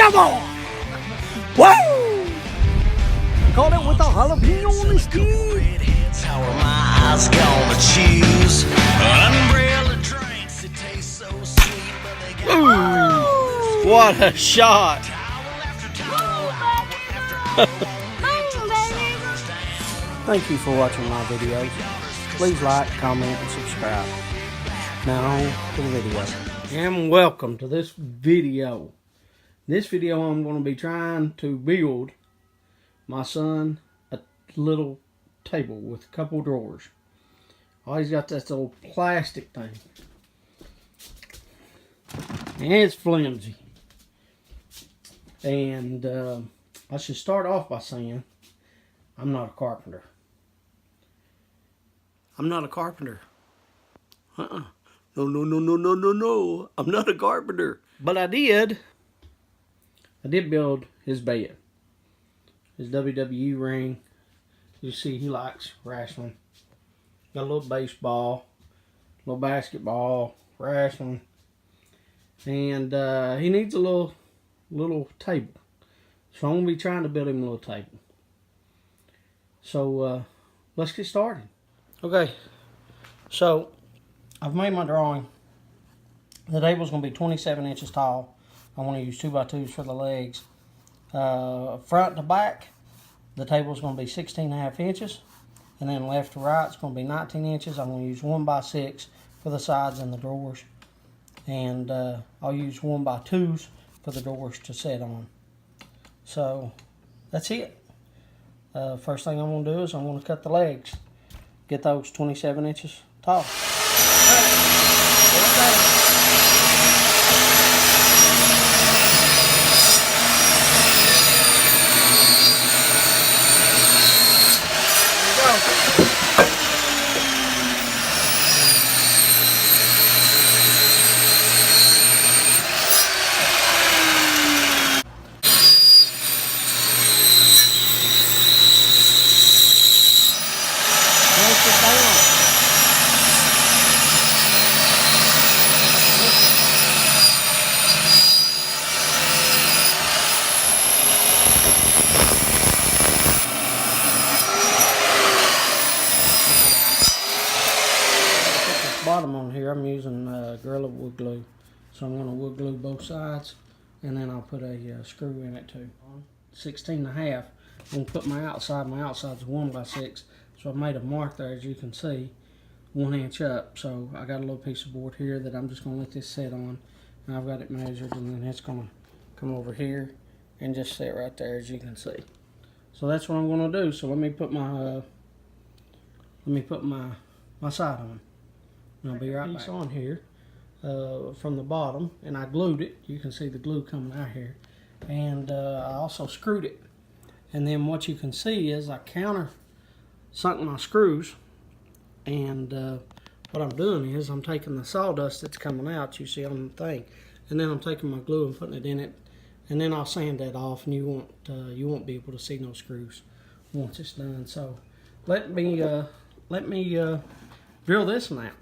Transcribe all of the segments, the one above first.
Come on! Woo! Caught it with a jalapeno on the skin. How are my eyes gonna choose? Umbrella drinks, it tastes so sweet, but they get Ooh, what a shot! Thank you for watching my videos. Please like, comment, and subscribe. Now on to the video. And welcome to this video. This video I'm going to be trying to build my son a little table with a couple drawers. Oh, he's got this little plastic thing. And it's flimsy. And I should start off by saying I'm not a carpenter. I'm not a carpenter. No. I'm not a carpenter. But I did build his bed. His WWE ring. You see he likes wrestling. Got a little baseball, a little basketball, wrestling. And he needs a little table. So I'm going to be trying to build him a little table. So let's get started. Okay, so I've made my drawing. The table's going to be 27 inches tall. I want to use 2x2s for the legs. Front to back, the table's going to be 16.5 inches. And then left to right, it's going to be 19 inches. I'm going to use 1x6 for the sides and the drawers. And I'll use 1x2s for the drawers to set on. So that's it. First thing I'm going to do is I'm going to cut the legs. Get those 27 inches tall. Bottom on here, I'm using Gorilla wood glue, so I'm going to wood glue both sides, and then I'll put a screw in it too. 16.5. I'm going to put my outside. My outside's 1x6, so I've made a mark there, as you can see, 1 inch up. So I got a little piece of board here that I'm just going to let this set on, and I've got it measured, and then it's going to come over here and just sit right there, as you can see. So that's what I'm going to do. So let me put my my side on. I'll be right back. On here from the bottom, and I glued it. You can see the glue coming out here, and I also screwed it. And then what you can see is I countersunk my screws, and what I'm doing is I'm taking the sawdust that's coming out, you see on the thing, and then I'm taking my glue and putting it in it, and then I'll sand that off, and you won't be able to see no screws once it's done. So let me drill this one out.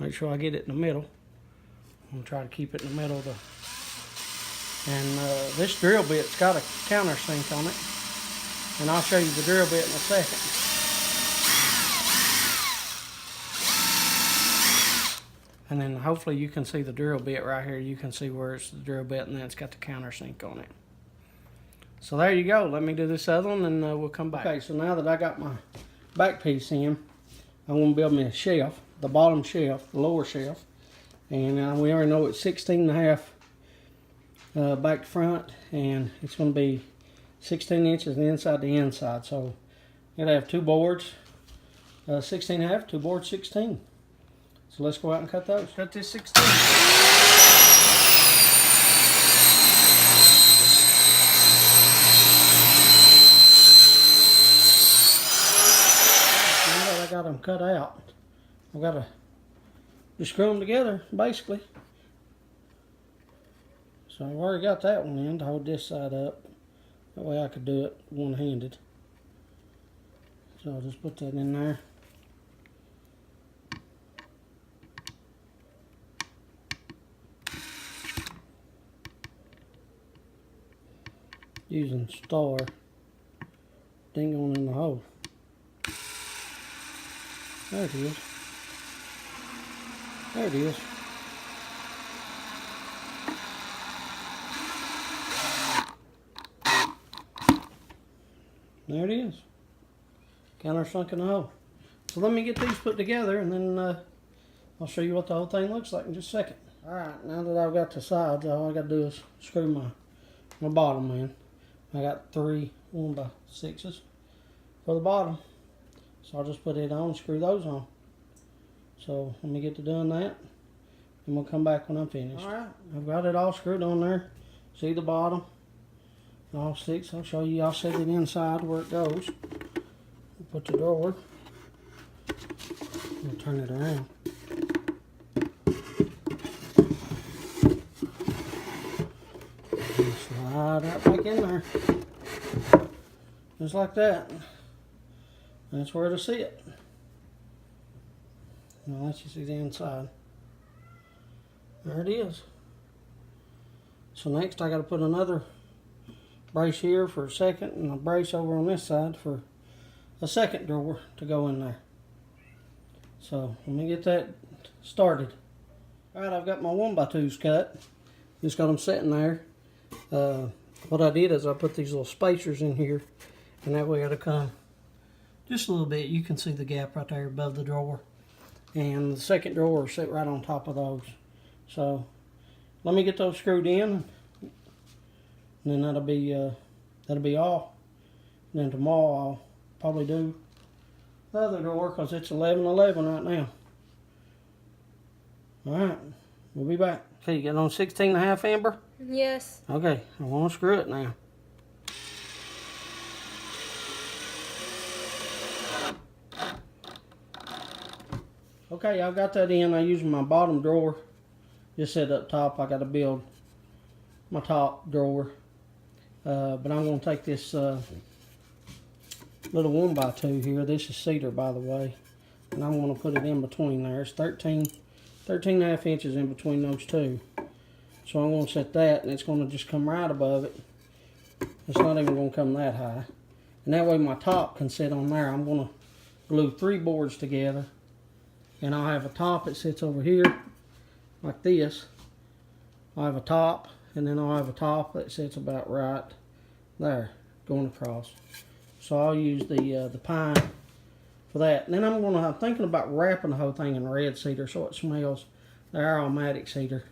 Make sure I get it in the middle. I'm going to try to keep it in the middle of and this drill bit's got a countersink on it. And I'll show you the drill bit in a second. And then hopefully you can see the drill bit right here. You can see where it's the drill bit, and then it's got the countersink on it. So there you go. Let me do this other one, and we'll come back. Okay, so now that I got my back piece in, I'm going to build me a shelf. The bottom shelf, the lower shelf, and we already know it's 16.5 back to front, and it's going to be 16 inches inside to inside. So you're going to have two boards, 16.5, two boards 16. So let's go out and cut those. Cut this 16. Now that I got them cut out, I've got to just screw them together, basically. So I've already got that one in to hold this side up. That way I could do it one-handed. So I'll just put that in there. using star ding on in the hole. There it is. There it is. There it is. Counter sunk in the hole. So let me get these put together, and then I'll show you what the whole thing looks like in just a second. Alright, now that I've got the sides, all I got to do is screw my bottom in. I got 3 1x6s for the bottom. So I'll just put it on and screw those on. So let me get to doing that, and we'll come back when I'm finished. Alright, I've got it all screwed on there. See the bottom? All 6. I'll show you. I'll set it inside where it goes. Put the drawer. We'll turn it around. And slide that back in there. Just like that. That's where to sit. Now let's just see the inside. There it is. So next I got to put another brace here for a second, and a brace over on this side for a second drawer to go in there. So let me get that started. Alright, I've got my 1x2s cut. Just got them sitting there. What I did is I put these little spacers in here, and that way it'll come just a little bit. You can see the gap right there above the drawer, and the second drawer will sit right on top of those. So let me get those screwed in, and then that'll be all. And then tomorrow I'll probably do the other drawer, because it's 11:11 right now. Alright, we'll be back. Okay, you got on 16.5, Amber? Yes. Okay, I want to screw it now. Okay, I've got that in. I use my bottom drawer. Just set up top. I got to build my top drawer. But I'm going to take this little 1x2 here. This is cedar, by the way. And I'm going to put it in between there. It's 13.5 inches in between those two. So I'm going to set that, and it's going to just come right above it. It's not even going to come that high. And that way my top can sit on there. I'm going to glue 3 boards together. And I'll have a top that sits over here, like this. I'll have a top, and then I'll have a top that sits about right there, going across. So I'll use the pine for that. And then I'm thinking about wrapping the whole thing in red cedar so it smells the aromatic cedar.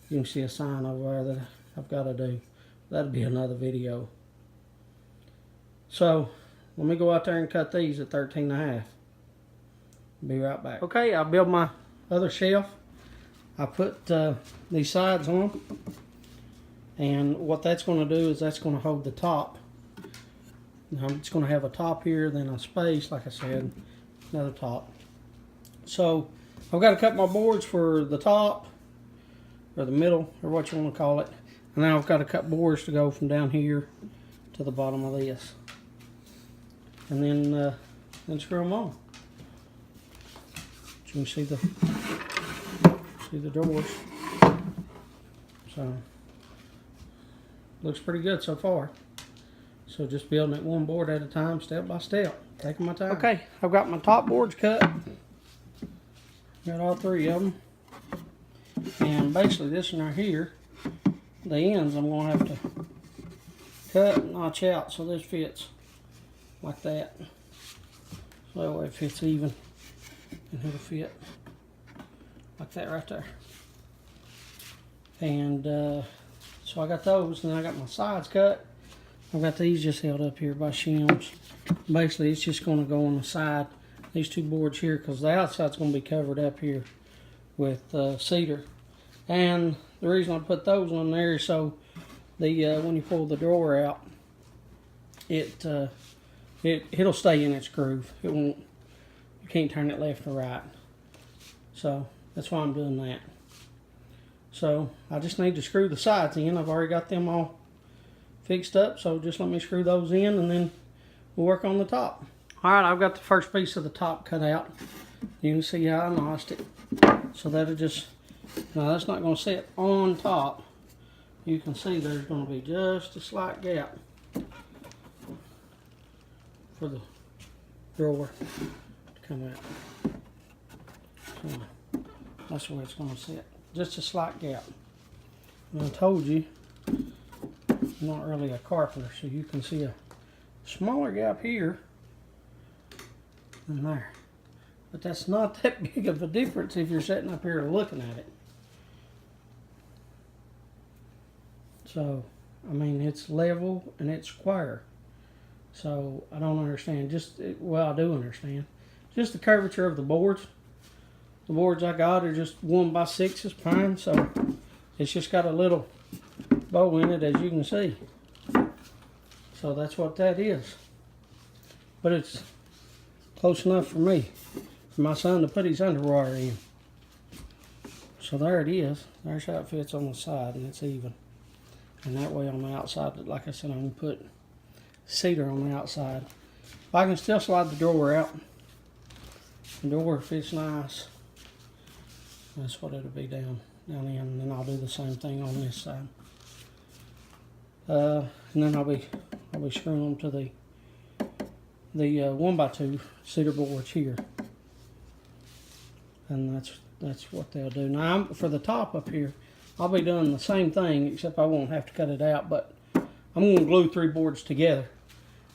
You can see a sign over there that I've got to do. That'll be another video. So let me go out there and cut these at 13.5. Be right back. Okay, I built my other shelf. I put these sides on, and what that's going to do is that's going to hold the top. Now it's going to have a top here, then a space, like I said, another top. So I've got to cut my boards for the top, or the middle, or what you want to call it. And now I've got to cut boards to go from down here to the bottom of this, and then screw them on. You can see the drawers. So looks pretty good so far. So just building it one board at a time, step by step, taking my time. Okay, I've got my top boards cut. Got all 3 of them. And basically this one right here, the ends I'm going to have to cut and notch out so this fits like that. So that way it fits even. And it'll fit like that right there. And so I got those, and then I got my sides cut. I've got these just held up here by shims. Basically it's just going to go on the side, these 2 boards here, because the outside's going to be covered up here with cedar. And the reason I put those on there is so the when you pull the drawer out, it'll stay in its groove. It won't. You can't turn it left or right. So that's why I'm doing that. So I just need to screw the sides in. I've already got them all fixed up, so just let me screw those in, and then we'll work on the top. Alright, I've got the first piece of the top cut out. You can see how I notched it. So that'll just, now that's not going to sit on top. You can see there's going to be just a slight gap for the drawer to come out. So that's where it's going to sit. Just a slight gap. And I told you, I'm not really a carpenter, so you can see a smaller gap here than there. But that's not that big of a difference if you're sitting up here looking at it. So, I mean, it's level and it's square. So, I don't understand. Well, I do understand. Just the curvature of the boards. The boards I got are just 1x6 pine, so it's just got a little bow in it, as you can see. So that's what that is. But it's close enough for me, for my son to put his underwire in. So there it is. There's how it fits on the side, and it's even. And that way on the outside, like I said, I'm going to put cedar on the outside. I can still slide the drawer out. The drawer fits nice. That's what it'll be down in, and then I'll do the same thing on this side. And then I'll be screwing them to the 1x2 cedar boards here, and that's what they'll do. Now for the top up here, I'll be doing the same thing, except I won't have to cut it out. But I'm going to glue 3 boards together,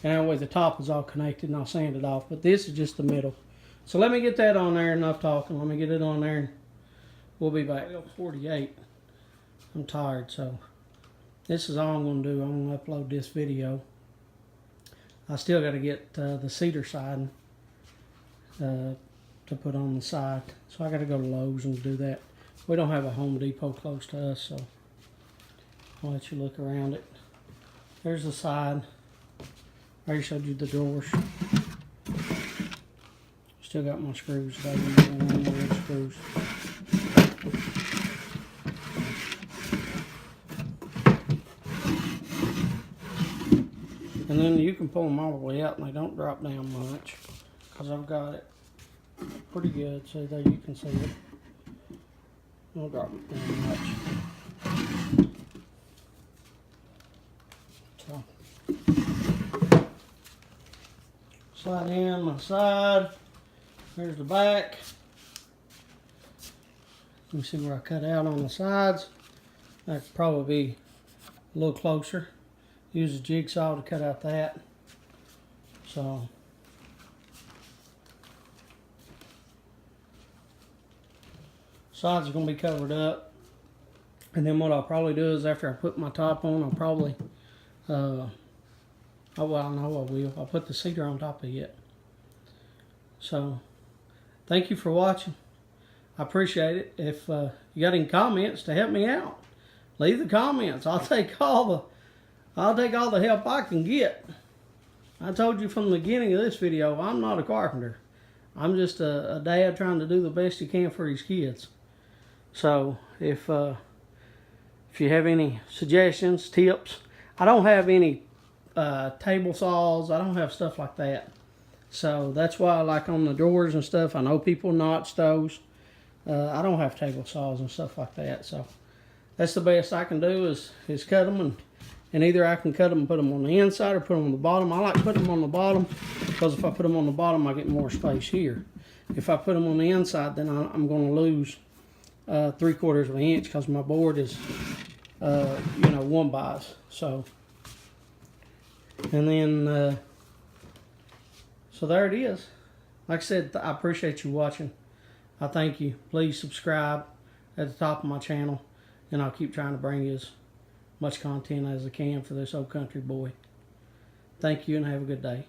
and that way the top is all connected, and I'll sand it off. But this is just the middle. So let me get that on there. Enough talking. Let me get it on there, and we'll be back. 48. I'm tired, so this is all I'm going to do. I'm going to upload this video. I still got to get the cedar side to put on the side. So I got to go to Lowe's and do that. We don't have a Home Depot close to us, so I'll let you look around it. There's the side. I already showed you the drawers. Still got my screws. Screws. And then you can pull them all the way out, and they don't drop down much, because I've got it pretty good. So there you can see it. Don't drop it down much. So slide in my side. There's the back. You can see where I cut out on the sides. That could probably be a little closer. Use a jigsaw to cut out that. So sides are going to be covered up. And then what I'll probably do is after I put my top on, I'll probably, oh well, I know I will. I'll put the cedar on top of it. So thank you for watching. I appreciate it. If you got any comments to help me out, leave the comments. I'll take all the help I can get. I told you from the beginning of this video, I'm not a carpenter. I'm just a dad trying to do the best he can for his kids. So if you have any suggestions, tips, I don't have any table saws. I don't have stuff like that. So that's why, like on the drawers and stuff, I know people notch those. I don't have table saws and stuff like that. So that's the best I can do is cut them, and either I can cut them and put them on the inside or put them on the bottom. I like putting them on the bottom because if I put them on the bottom, I get more space here. If I put them on the inside, then I'm going to lose 3/4 of an inch because my board is, 1x. So, and then, so there it is. Like I said, I appreciate you watching. I thank you. Please subscribe at the top of my channel, and I'll keep trying to bring you as much content as I can for this old country boy. Thank you, and have a good day.